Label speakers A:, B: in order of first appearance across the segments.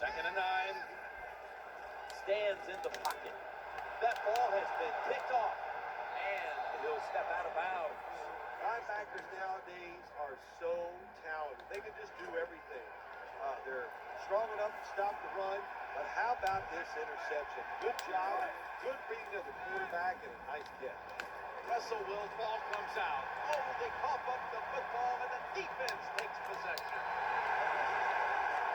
A: Second and 9. Stands in the pocket. That ball has been kicked off. And he'll step out of bounds.
B: Linebackers nowadays are so talented. They can just do everything. They're strong enough to stop the run, but how about this interception? Good job, good reading of the quarterback, and a nice catch.
A: Russell Wills' ball comes out. Oh, they cough up the football, and the defense takes possession.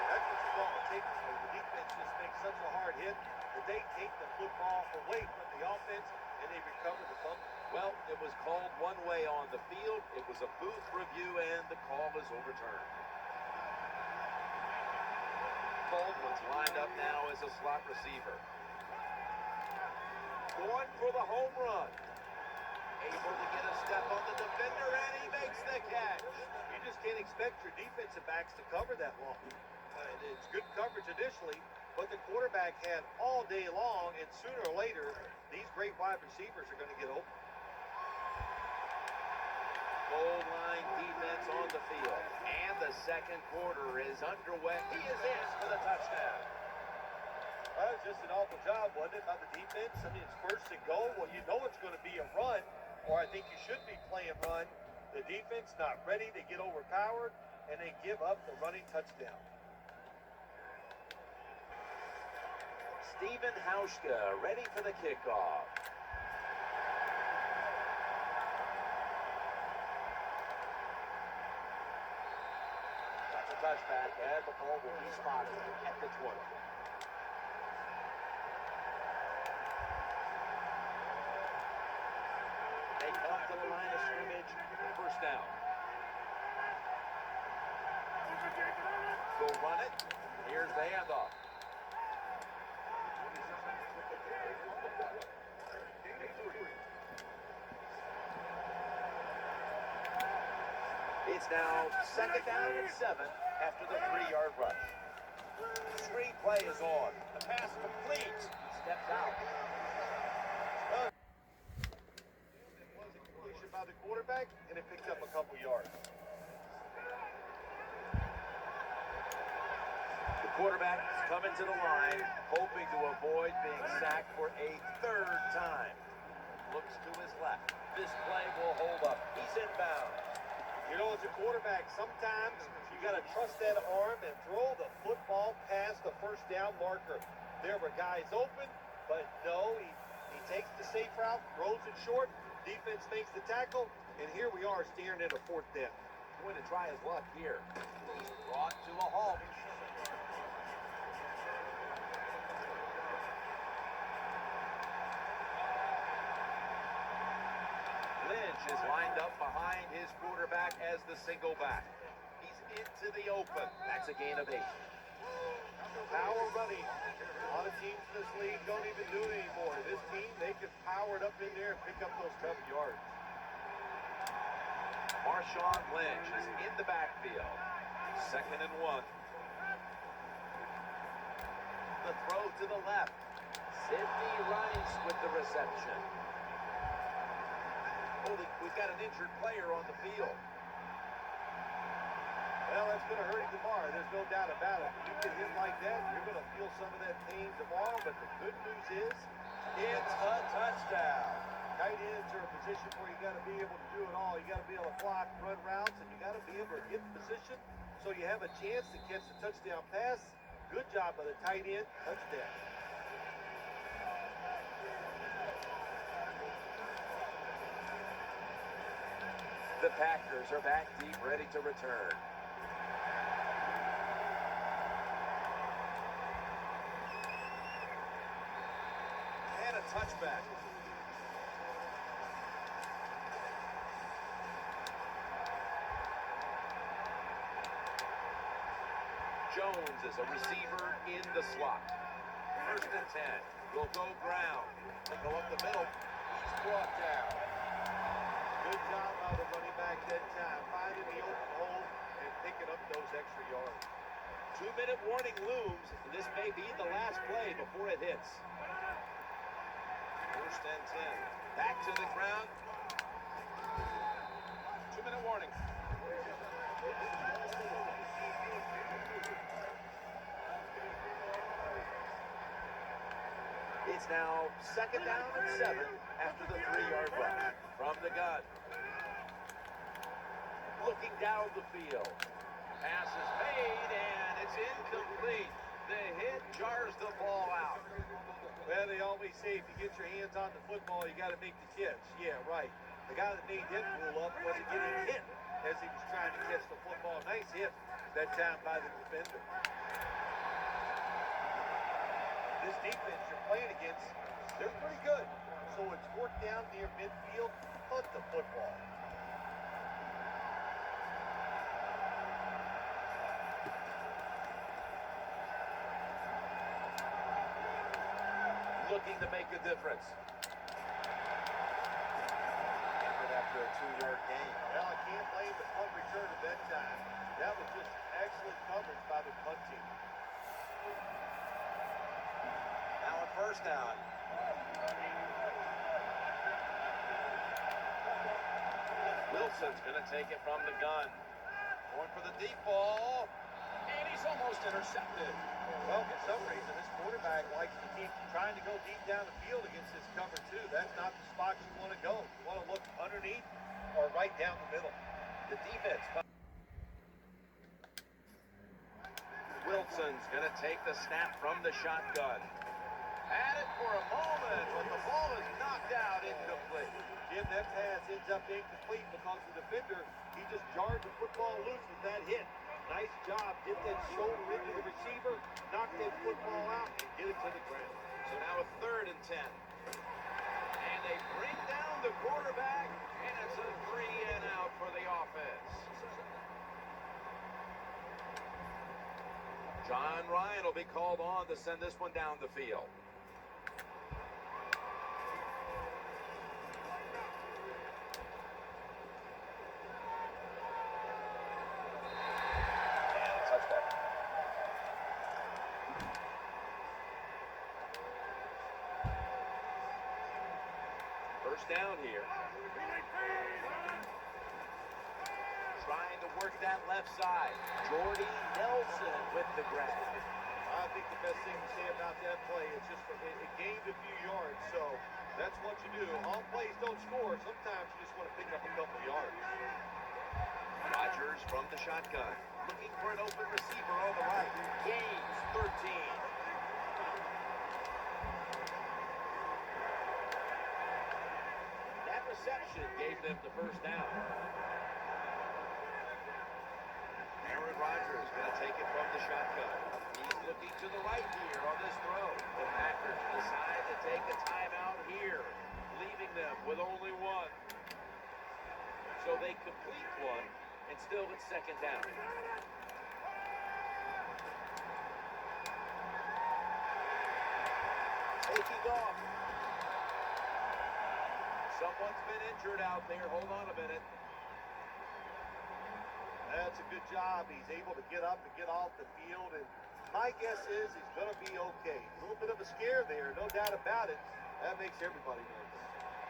B: That's what you want to take. The defense just makes such a hard hit that they take the football away from the offense, and they recover the fumble.
A: Well, it was called one way on the field. It was a booth review, and the call is overturned. Baldwin's lined up now as a slot receiver.
B: Going for the home run.
A: Able to get a step on the defender, and he makes the catch.
B: You just can't expect your defensive backs to cover that long. It's good coverage initially, but the quarterback had all day long, and sooner or later, these great wide receivers are going to get open.
A: Goal line defense on the field, and the second quarter is underway. He is in for the touchdown.
B: Well, it's just an awful job, wasn't it, by the defense? I mean, it's first and goal. Well, you know it's going to be a run, or I think you should be playing run. The defense not ready. They get overpowered, and they give up the running touchdown.
A: Steven Hauschka ready for the kickoff. That's a touchback, and the ball will be spotted at the 20. They come to the line of scrimmage, first down. Go run it. Here's the handoff. It's now second down and 7 after the 3-yard rush. Screen play is on. The pass complete. Steps out.
B: It was a completion by the quarterback, and it picked up a couple yards.
A: The quarterback is coming to the line, hoping to avoid being sacked for a third time. Looks to his left. This play will hold up. He's inbound.
B: You know, as a quarterback, sometimes you got to trust that arm and throw the football past the first down marker. There were guys open, but no, he takes the safe route, throws it short, defense makes the tackle, and here we are staring at a fourth down.
A: Going to try his luck here. He's brought to a halt. Lynch is lined up behind his quarterback as the single back. He's into the open. That's a gain of 8.
B: Power running. A lot of teams in this league don't even do it anymore. This team, they can power it up in there and pick up those tough yards.
A: Marshawn Lynch is in the backfield. Second and 1. The throw to the left. Sidney Rice with the reception. We've got an injured player on the field.
B: Well, that's going to hurt him tomorrow. There's no doubt about it. When you get hit like that, you're going to feel some of that pain tomorrow. But the good news is,
A: it's a touchdown.
B: Tight ends are a position where you got to be able to do it all. You got to be able to block, run routes, and you got to be able to get in position so you have a chance to catch the touchdown pass. Good job by the tight end. Touchdown.
A: The Packers are back deep, ready to return. And a touchback. Jones is a receiver in the slot. First and 10. Will go ground. They go up the middle. He's brought down.
B: Good job by the running back that time, finding the open hole and picking up those extra yards.
A: 2-minute warning looms, and this may be the last play before it hits. First and 10. Back to the ground. 2-minute warning. It's now 2nd down and 7 after the 3-yard run. From the gun. Looking down the field. Pass is made, and it's incomplete. The hit jars the ball out.
B: Well, they always say if you get your hands on the football, you got to make the catch. Yeah, right. The guy that made him roll up wasn't getting hit as he was trying to catch the football. Nice hit that time by the defender. This defense you're playing against, they're pretty good. So it's 4th down near midfield. Punt the football.
A: Looking to make a difference. After a 2-yard gain.
B: Well, I can't blame the punt return at that time. That was just excellent coverage by the punt team.
A: Now a 1st down. Wilson's going to take it from the gun. Going for the deep ball. And he's almost intercepted.
B: Well, for some reason, this quarterback likes to keep trying to go deep down the field against this cover 2. That's not the spot you want to go. You want to look underneath or right down the middle.
A: The defense. Wilson's going to take the snap from the shotgun. Had it for a moment, but the ball is knocked out incomplete.
B: Jim, that pass ends up incomplete because the defender, he just jarred the football loose with that hit. Nice job. Get that shoulder into the receiver, knock that football out, and get it to the ground.
A: So now a 3rd and 10. And they bring down the quarterback, and it's a 3-and-out for the offense. John Ryan will be called on to send this one down the field. Down here. Trying to work that left side. Jordy Nelson with the grab.
B: I think the best thing to say about that play is just it gained a few yards, so that's what you do. All plays don't score. Sometimes you just want to pick up a couple of yards.
A: Rodgers from the shotgun. Looking for an open receiver on the right. Gains 13. Reception gave them the 1st down. Aaron Rodgers going to take it from the shotgun. He's looking to the right here on this throw. The Packers decide to take a timeout here, leaving them with only 1. So they complete 1, and still it's 2nd down. Taking off. Someone's been injured out there. Hold on a minute.
B: That's a good job. He's able to get up and get off the field, and my guess is he's going to be okay. A little bit of a scare there, no doubt about it. That makes everybody nervous.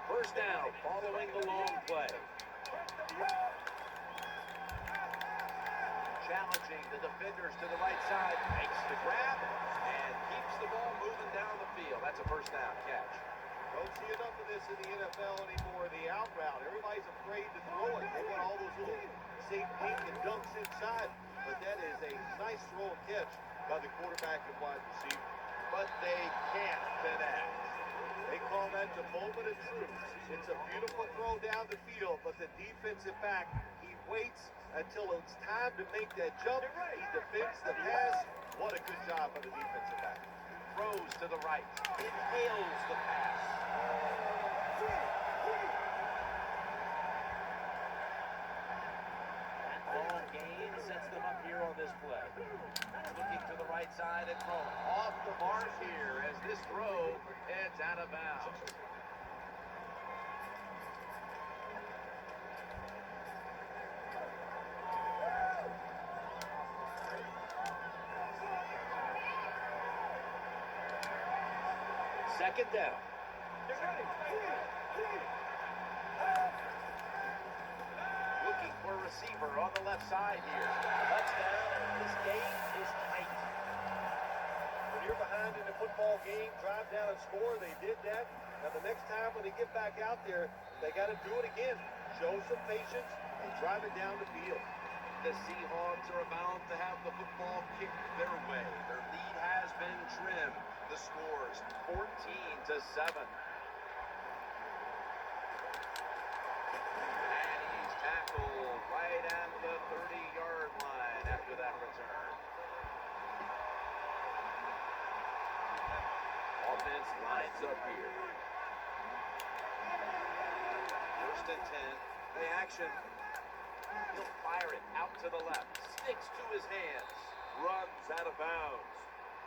A: 1st down, following the long play. Challenging the defenders to the right side. Makes the grab and keeps the ball moving down the field. That's a 1st down catch.
B: Don't see enough of this in the NFL anymore. The out route. Everybody's afraid to throw it. They want all those little safe pink and dunks inside. But that is a nice throw and catch by the quarterback and wide receiver.
A: But they can't connect.
B: They call that the moment of truth. It's a beautiful throw down the field, but the defensive back, he waits until it's time to make that jump. He defends the pass. What a good job by the defensive back.
A: Throws to the right. Inhales the pass. Long gain sets them up here on this play. Looking to the right side and throw. Off the mark here as this throw heads out of bounds. Second down. Looking for a receiver on the left side here. Touchdown. This game is tight.
B: When you're behind in a football football game, drive down and score. They did that. Now the next time when they get back out there, they got to do it again. Show some patience and drive it down the field.
A: The Seahawks are about to have the football kicked their way. Their lead has been trimmed. The score's 14-7. And he's tackled right at the 30-yard line after that return. Offense lines up here. First and 10. Play action. He'll fire it out to the left. Sticks to his hands. Runs out of bounds.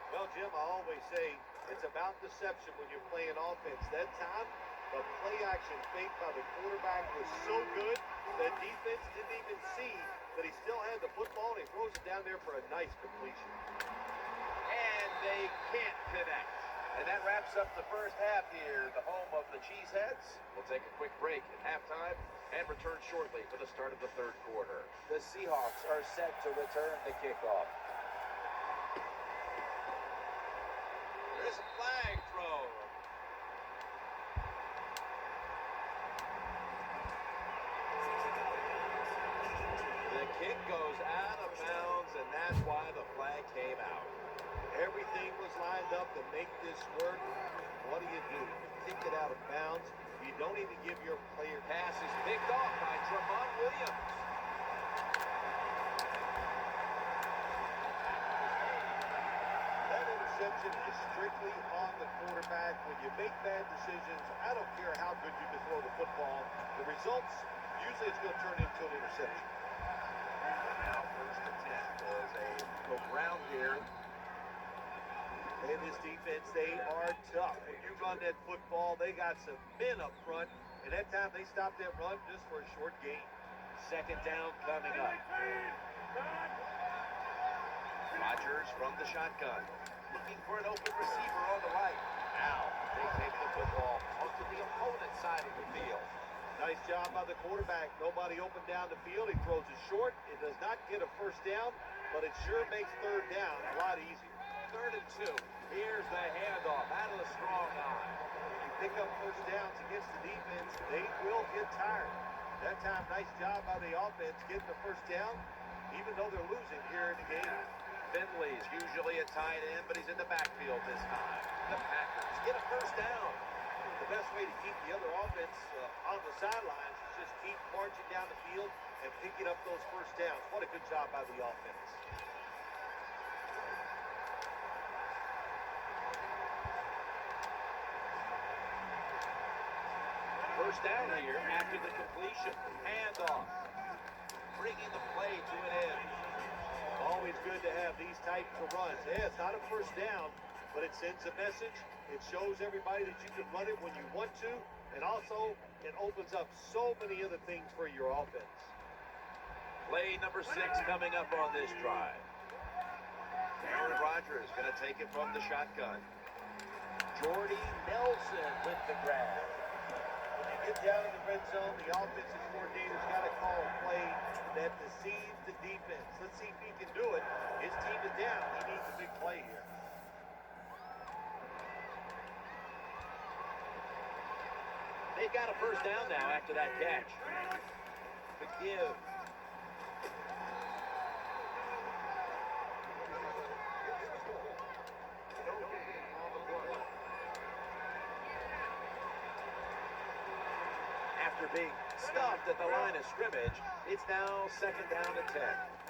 B: Well, Jim, I always say it's about deception when you're playing offense. That time, the play action fake by the quarterback was so good that defense didn't even see that he still had the football, and he throws it down there for a nice completion.
A: And they can't connect. And that wraps up the first half here, the home of the Cheeseheads. We'll take a quick break at halftime and return shortly for the start of the third quarter. The Seahawks are set to return the kickoff. There's a flag throw. The kick goes out of bounds, and that's why the flag came out.
B: Everything was lined up to make this work. What do? You kick it out of bounds. You don't even give your player.
A: Pass is picked off by Tramon Williams.
B: That interception is strictly on the quarterback. When you make bad decisions, I don't care how good you can throw the football. The results, usually it's going to turn into an interception.
A: Now first and 10 as they go ground here.
B: And this defense, they are tough. When you run that football, they got some men up front. And that time they stopped that run just for a short gain.
A: Second down coming up. Rodgers from the shotgun. Looking for an open receiver on the right. Now they take the football onto the opponent's side of the field.
B: Nice job by the quarterback. Nobody open down the field. He throws it short. It does not get a first down, but it sure makes third down a lot easier.
A: Third and 2. Here's the handoff out of the strong eye.
B: When you pick up first downs against the defense, they will get tired. That time, nice job by the offense getting the first down, even though they're losing here in the game.
A: Finley's usually a tight end, but he's in the backfield this time. The Packers get a first down.
B: The best way to keep the other offense on the sidelines is just keep marching down the field and picking up those first downs. What a good job by the offense.
A: First down here after the completion. Handoff. Bringing the play to an end.
B: Always good to have these types of runs. Yeah, it's not a first down, but it sends a message. It shows everybody that you can run it when you want to, and also it opens up so many other things for your offense.
A: Play number 6 coming up on this drive. Aaron Rodgers going to take it from the shotgun. Jordy Nelson with the grab.
B: When you get down in the red zone, the offensive coordinator's got to call a play that deceives the defense. Let's see if he can do it. His team is down. He needs a big play here.
A: They've got a first down now after that catch. McGill. After being stuffed at the line of scrimmage, it's now second down and 10.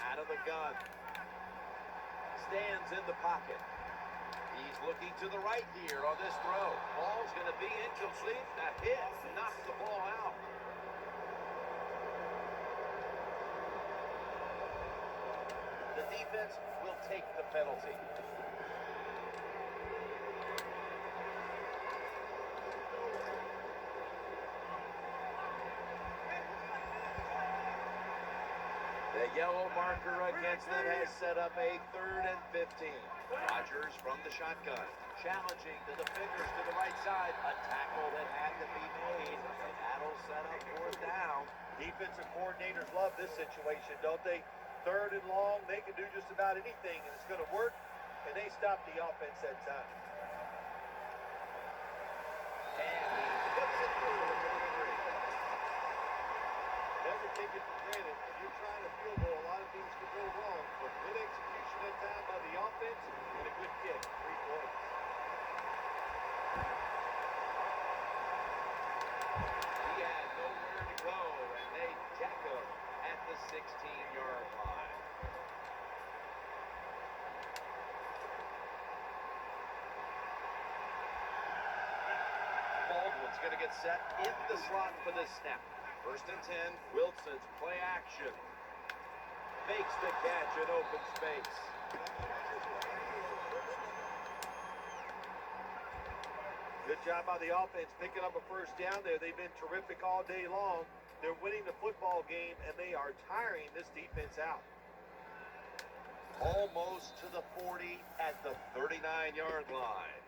A: Out of the gun. Stands in the pocket. He's looking to the right here on this throw. Ball's going to be incomplete. That hit knocks the ball out. The defense will take the penalty. The yellow marker against them has set up a 3rd and 15. Rodgers from the shotgun, challenging the defenders to the right side. A tackle that had to be made, and that'll set up 4th down.
B: Defensive coordinators love this situation, don't they? 3rd and long, they can do just about anything, and it's going to work, and they stop the offense that time.
A: And he puts it through for the three.
B: Never take it for granted. If you're trying a field goal, a lot of things can go wrong. But good execution that time by the offense and a good kick. 3 points.
A: He had nowhere to go, and they jack him at the 16-yard line. Baldwin's going to get set in the slot for this snap. 1st and 10, Wilson's play action. Makes the catch in open space.
B: Good job by the offense picking up a 1st down there. They've been terrific all day long. They're winning the football game, and they are tiring this defense out.
A: Almost to the 40 at the 39-yard line.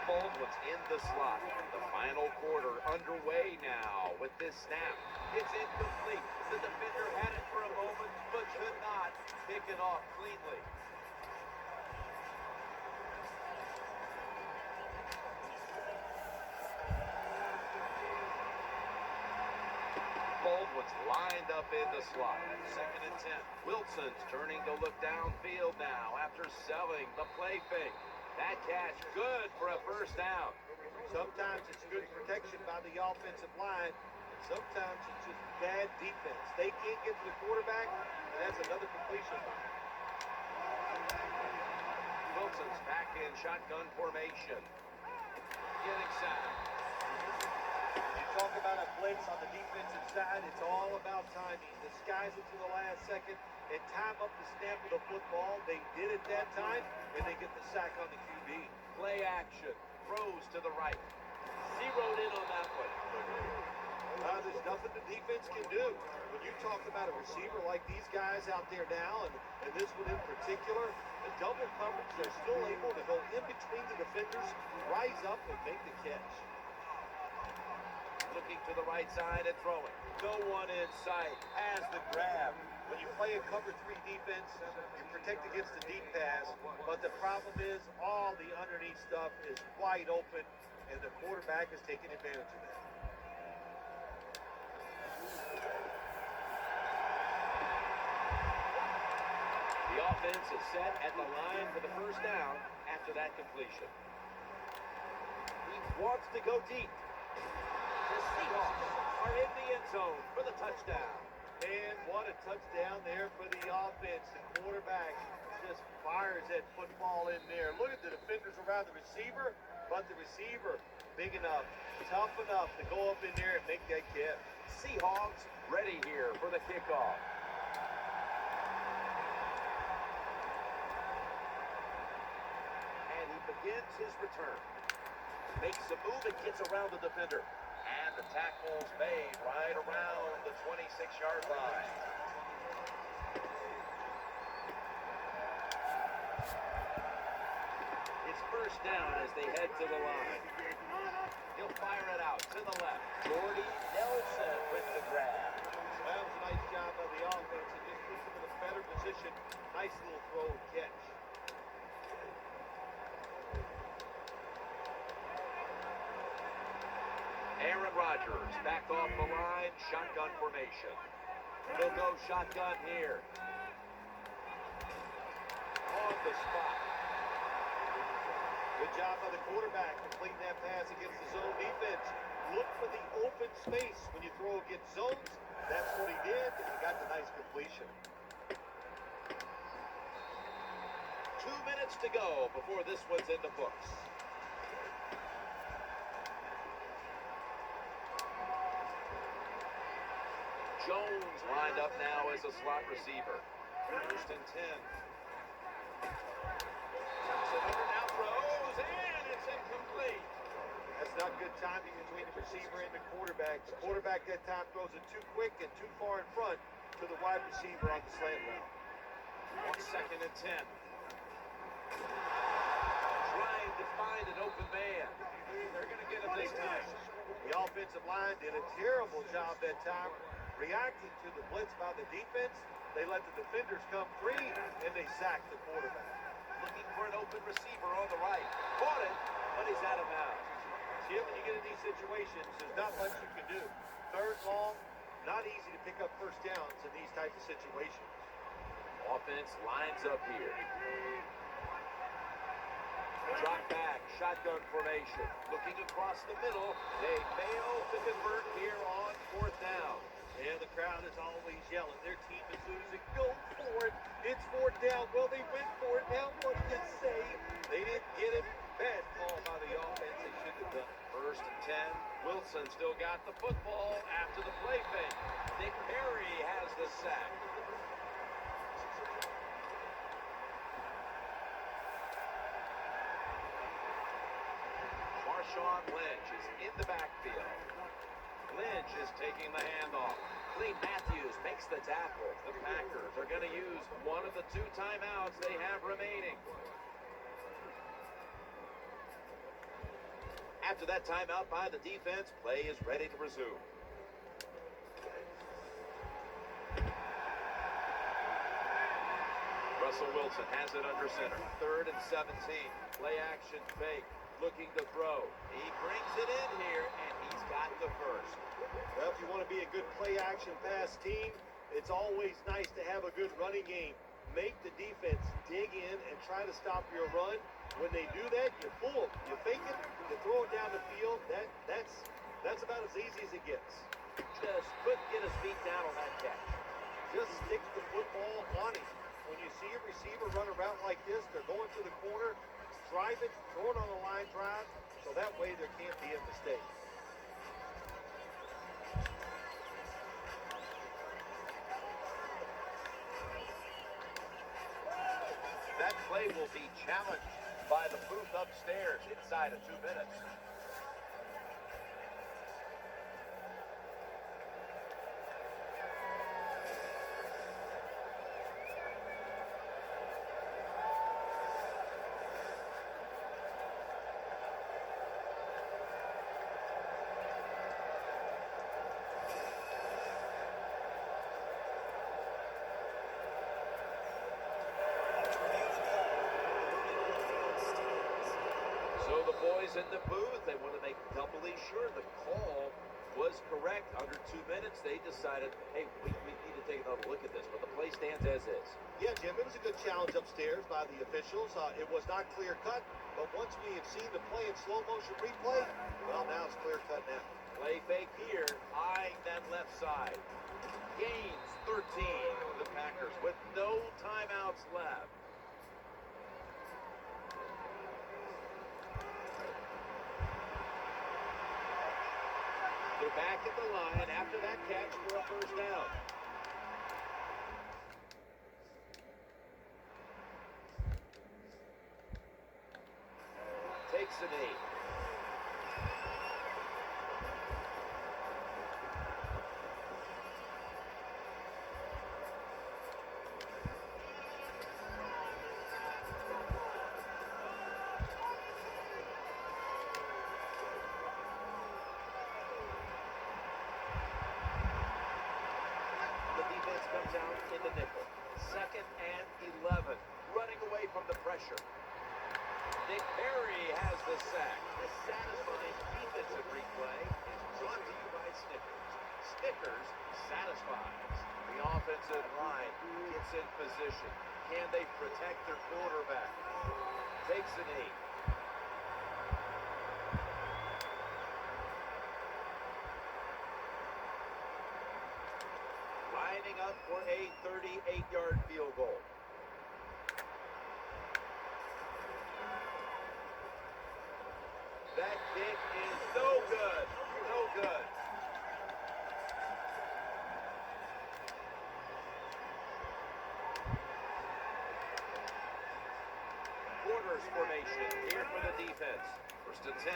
A: Baldwin's in the slot. The final quarter underway now with this snap. It's incomplete. The defender had it for a moment, but could not pick it off cleanly. Baldwin's lined up in the slot. 2nd and 10. Wilson's turning to look downfield now after selling the play fake. That catch good for a 1st down.
B: Sometimes it's good protection by the offensive line, and sometimes it's just bad defense. They can't get to the quarterback, and that's another completion.
A: Wilson's back in shotgun formation. Getting sacked.
B: You talk about a blitz on the defensive side, it's all about timing. Disguise it to the last second and time up the snap of the football. They did it that time, and they get the sack on the QB.
A: Play action. Throws to the right. Zeroed in on that one.
B: There's nothing the defense can do. When you talk about a receiver like these guys out there now, and this one in particular, the double coverage, they're still able to go in between the defenders, rise up, and make the catch.
A: Looking to the right side and throwing. No one in sight. Has the grab.
B: When you play a cover 3 defense, you protect against the deep pass, but the problem is all the underneath stuff is wide open, and the quarterback is taking advantage of that.
A: The offense is set at the line for the 1st down after that completion. He wants to go deep. The Seahawks are in the end zone for the touchdown.
B: And what a touchdown there for the offense. The quarterback just fires that football in there. Look at the defenders around the receiver, but the receiver big enough, tough enough to go up in there and make that catch.
A: Seahawks ready here for the kickoff. And he begins his return. Makes a move and gets around the defender. And the tackle's made right around the 26-yard line. It's 1st down as they head to the line. He'll fire it out to the left. Jordy Nelson with the grab.
B: That was a nice job by the offense. It just puts them in a better position. Nice little throw and catch.
A: Aaron Rodgers back off the line, shotgun formation. He'll go shotgun here. On the spot.
B: Good job by the quarterback completing that pass against the zone defense. Look for the open space when you throw against zones. That's what he did, and he got the nice completion.
A: 2 minutes to go before this one's in the books. Jones lined up now as a slot receiver. 1st and 10. Center now throws, and it's incomplete.
B: That's not good timing between the receiver and the quarterback. The quarterback that time throws it too quick and too far in front to the wide receiver on the slant route.
A: On 2nd and 10. Trying to find an open man. They're going to get him this time.
B: The offensive line did a terrible job that time reacting to the blitz by the defense. They let the defenders come free, and they sacked the quarterback.
A: looking for an open receiver on the right. Caught it, but he's out of bounds.
B: See, when you get in these situations, there's not much you can do. Third long, not easy to pick up first downs in these types of situations.
A: Offense lines up here. Drop back, shotgun formation. Looking across the middle. They fail to convert here on fourth down.
B: And the crowd is always yelling. Their team is losing. Go for it. It's fourth down. Well, they went for it. Now what do you say? They didn't get it. Bad call by the offense. They should have done it.
A: First and 10. Wilson still got the football after the play fake. Nick Perry has the sack. Marshawn Lynch is in the backfield. Lynch is taking the handoff. Lee Matthews makes the tackle. The Packers are going to use one of the 2 timeouts they have remaining. After that timeout by the defense, play is ready to resume. Russell Wilson has it under center. 3rd and 17. Play action fake. Looking to throw. He brings it in here, and he's got the first.
B: Well, if you want to be a good play-action pass team, it's always nice to have a good running game. Make the defense dig in and try to stop your run. When they do that, you fool them. You fake it, you throw it down the field. That's about as easy as it gets.
A: Just couldn't get his feet down on that catch.
B: Just stick the football on him. When you see a receiver run a route like this, they're going to the corner, drive it, throw it on a line drive, so that way there can't be a mistake.
A: That play will be challenged by the booth upstairs inside of 2 minutes. In the booth, they want to make doubly sure the call was correct. Under 2 minutes, they decided, hey, we need to take another look at this, but the play stands as is.
B: Yeah, Jim, it was a good challenge upstairs by the officials. It was not clear-cut, but once we have seen the play in slow-motion replay, well, now it's clear-cut now.
A: Play fake here, eyeing that left side. Gains 13 for the Packers with no timeouts left. They're back at the line after that catch for a first down. Takes a knee. Comes out in the nickel. 2nd and 11. Running away from the pressure. Nick Perry has the sack. The satisfying defensive replay is brought to you by Snickers. Snickers satisfies. The offensive line gets in position. Can they protect their quarterback? Takes a knee. Lining up for a 38-yard field goal. That kick is no good. No good. Quarters formation here for the defense. 1st and 10.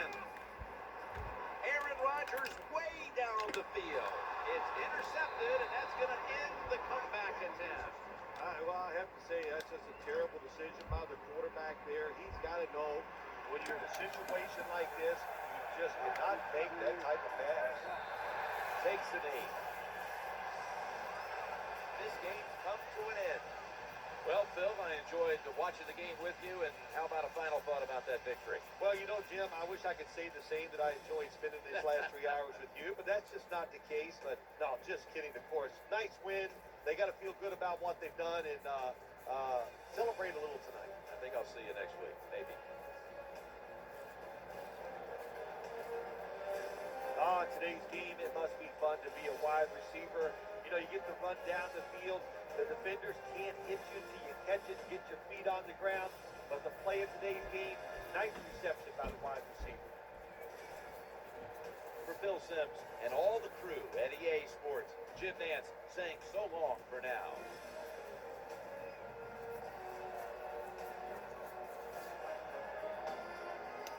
A: Aaron Rodgers way down the field. It's intercepted, and that's going to end the comeback attempt.
B: Well, I have to say, that's just a terrible decision by the quarterback there. He's got to know when you're in a situation like this, you just cannot make that type of pass.
A: Takes a knee. This game's come to an end. Well, Bill. I enjoyed watching the game with you. And how about a final thought about that victory?
B: Well, you know, Jim, I wish I could say the same, that I enjoyed spending these last 3 hours with you, but that's just not the case. But no, just kidding, of course. Nice win. They got to feel good about what they've done and celebrate a little tonight.
A: I think I'll see you next week, maybe.
B: Today's game, it must be fun to be a wide receiver. You know, you get to run down the field. The defenders can't hit you until you catch it, get your feet on the ground. But the play of today's game, nice reception by the wide receiver.
A: For Bill Sims and all the crew at EA Sports, Jim Nance saying so long for now.